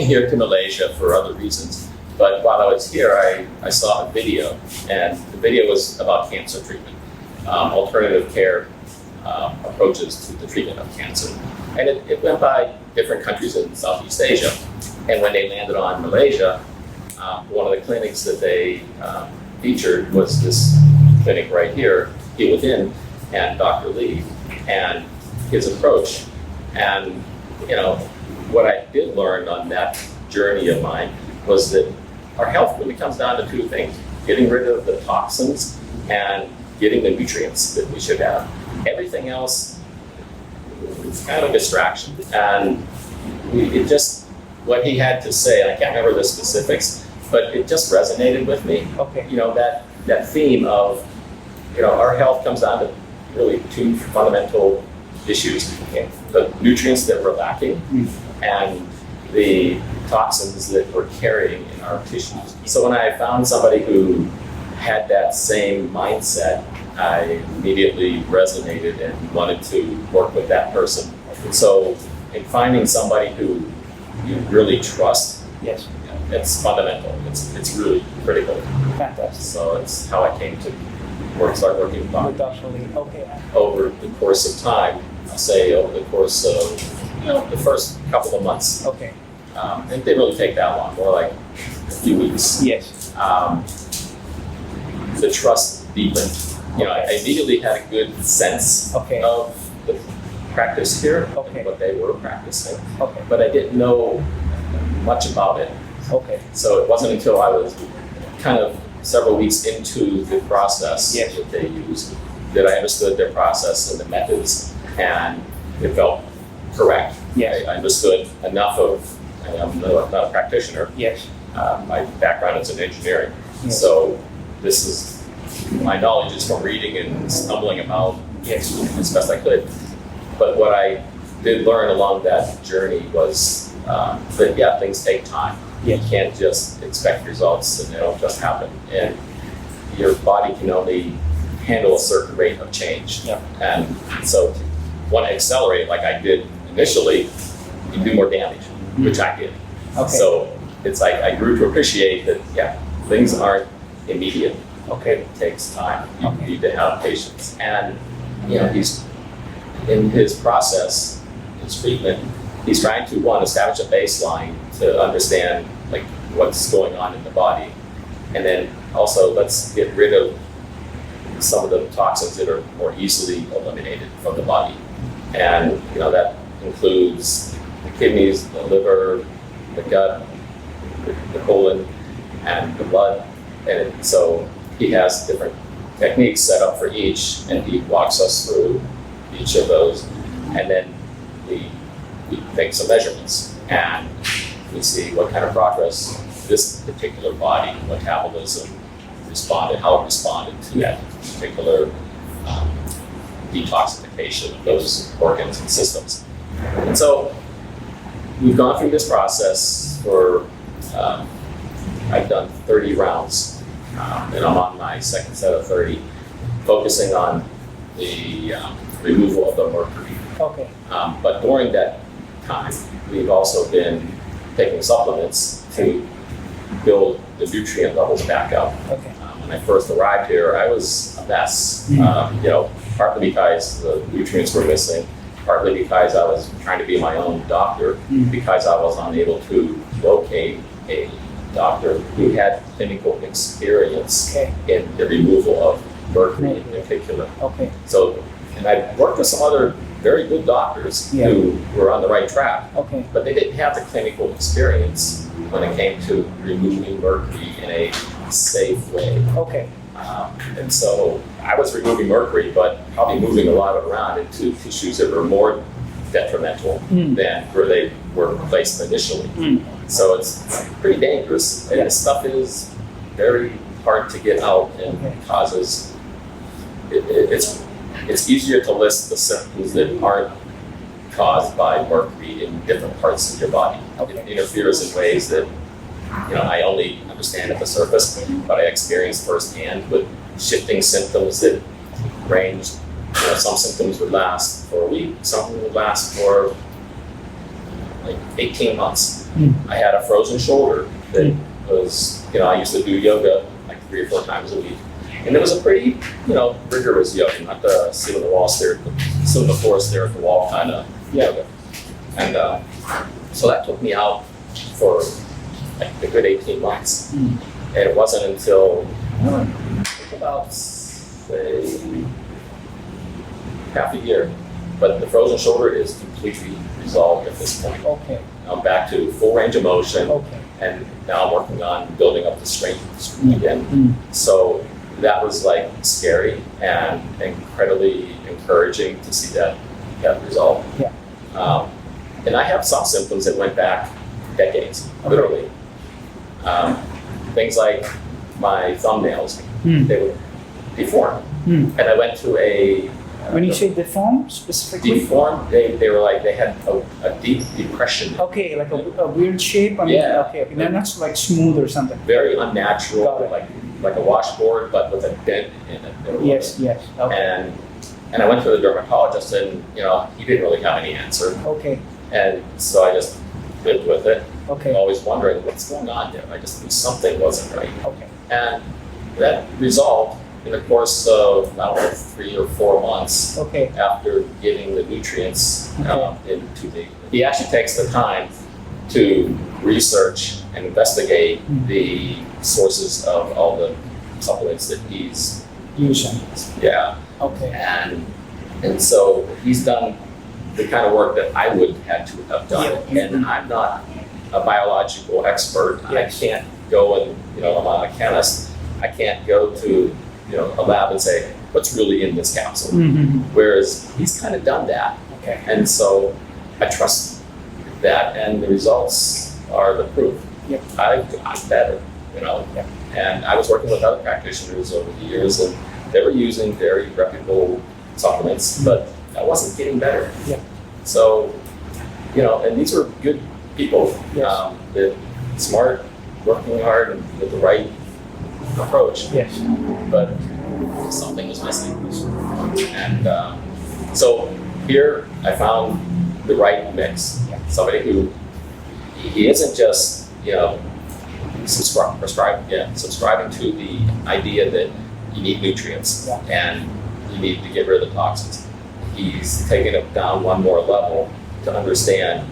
came here to Malaysia for other reasons. But while I was here, I saw a video, and the video was about cancer treatment, alternative care approaches to the treatment of cancer. And it went by different countries in Southeast Asia. And when they landed on Malaysia, one of the clinics that they featured was this clinic right here, Heal Within, and Dr. Lee, and his approach. And what I did learn on that journey of mine was that our health really comes down to two things: getting rid of the toxins and getting the nutrients that we should have. Everything else is kind of a distraction. And what he had to say, and I can't remember the specifics, but it just resonated with me. Okay. That theme of, our health comes down to really two fundamental issues: the nutrients that we're lacking and the toxins that we're carrying in our tissues. So when I found somebody who had that same mindset, I immediately resonated and wanted to work with that person. So in finding somebody who you really trust, yes, it's fundamental. It's really critical. Fantastic. So it's how I came to start working with Dr. Lee. Okay. Over the course of time, I'll say over the course of the first couple of months. Okay. It didn't really take that long, more like a few weeks. Yes. The trust deepened. I immediately had a good sense of the practice here, and what they were practicing. Okay. But I didn't know much about it. Okay. So it wasn't until I was kind of several weeks into the process that they used that I understood their process and the methods, and it felt correct. Yes. I understood enough of, I'm not a practitioner. Yes. My background is in engineering. Yes. So my knowledge is from reading and stumbling about as best I could. But what I did learn along that journey was that things take time. Yes. You can't just expect results and they don't just happen. And your body can only handle a certain rate of change. Yeah. And so want to accelerate like I did initially, you do more damage, which I did. Okay. So it's like I grew to appreciate that, things aren't immediate. Okay. It takes time. You need to have patience. And, he's in his process, his treatment, he's trying to, one, establish a baseline to understand what's going on in the body. And then also let's get rid of some of the toxins that are more easily eliminated from the body. And, that includes the kidneys, the liver, the gut, the colon, and the blood. And so he has different techniques set up for each, and he walks us through each of those. And then we take some measurements, and we see what kind of progress this particular body, metabolism, how it responded to that particular detoxification of those organs and systems. And so we've gone through this process for, I've done 30 rounds, and I'm on my second set of 30, focusing on the removal of the mercury. Okay. But during that time, we've also been taking supplements to build the nutrient levels back up. Okay. When I first arrived here, I was a mess. Partly because the nutrients were missing, partly because I was trying to be my own doctor, because I was unable to locate a doctor who had clinical experience in the removal of mercury in particular. Okay. So, and I worked with some other very good doctors who were on the right track, but they didn't have the clinical experience when it came to removing mercury in a safe way. Okay. And so I was removing mercury, but probably moving a lot of it around into tissues that were more detrimental than where they were placed initially. So it's pretty dangerous, and this stuff is very hard to get out and causes, it's easier to list the symptoms that aren't caused by mercury in different parts of your body. It interferes in ways that I only understand at the surface, but I experienced firsthand with shifting symptoms that range. Some symptoms would last for a week, some would last for 18 months. I had a frozen shoulder that was, I used to do yoga like 3 or 4 times a week. And it was a pretty, rigorous yoga, not the sit on the wall, sit on the floor, stare at the wall kind of yoga. And so that took me out for like a good 18 months. And it wasn't until about, say, half a year. But the frozen shoulder is completely resolved at this point. Okay. I'm back to full range of motion. Okay. And now I'm working on building up the strength again. So that was like scary and incredibly encouraging to see that result. Yeah. And I have some symptoms that went back decades, literally. Things like my thumbnails, they were deformed. And I went to a... When you say deformed specifically? Deformed, they were like, they had a deep depression. Okay, like a weird shape? Yeah. Okay, then that's like smooth or something. Very unnatural, like a washboard, but with a dent in it. Yes. Okay. And I went to the dermatologist, and he didn't really have any answer. Okay. And so I just lived with it. Okay. Always wondering what's going on there. I just knew something wasn't right. Okay. And that resolved in the course of, 3 or 4 months. Okay. After getting the nutrients into the. He actually takes the time to research and investigate the sources of all the supplements that he's using. Yeah. Okay. And so he's done the kind of work that I would have to have done. Yeah. And I'm not a biological expert. Yes. I can't go and, I'm not a chemist. I can't go to, a lab and say, what's really in this capsule? Whereas he's kind of done that. Okay. And so I trust that, and the results are the proof. Yep. I've gotten better, Yep. And I was working with other practitioners over the years, and they were using very reputable supplements, but I wasn't getting better. Yep. So, and these were good people, Yes. that smart, working hard, and with the right approach. Yes. But something was missing. And so here I found the right mix. Yeah. Somebody who, he isn't just, subscribing to the idea that you need nutrients and you need to get rid of the toxins. He's taking it down one more level to understand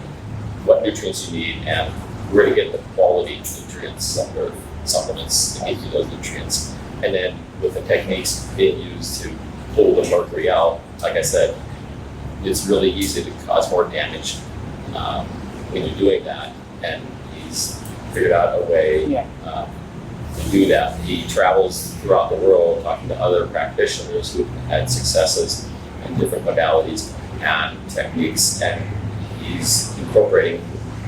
what nutrients you need and where to get the quality nutrients or supplements to give you those nutrients. And then with the techniques being used to pull the mercury out, like I said, it's really easy to cause more damage when you're doing that. And he's figured out a way to do that. He travels throughout the world talking to other practitioners who've had successes in different modalities and techniques, and he's incorporating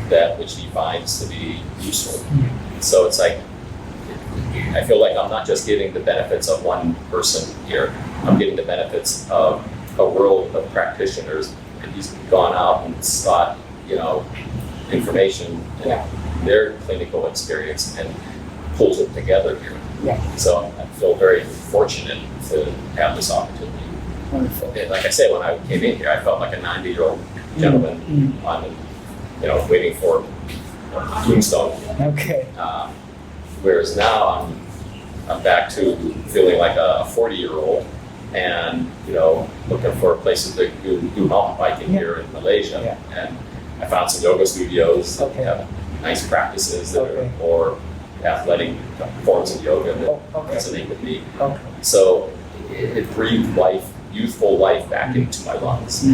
that which he finds to be useful. So it's like, I feel like I'm not just getting the benefits of one person here, I'm getting the benefits of a world of practitioners, and he's gone out and sought, information and their clinical experience and pulls it together here. Yeah. So I feel very fortunate to have this opportunity. Wonderful. And like I said, when I came in here, I felt like a 90-year-old gentleman waiting for tombstone. Okay. Whereas now I'm back to feeling like a 40-year-old, and looking for places to do mountain biking here in Malaysia. And I found some yoga studios that have nice practices that are more athletic forms of yoga that resonate with me. Okay. So it breathed life, youthful life, back into my lungs.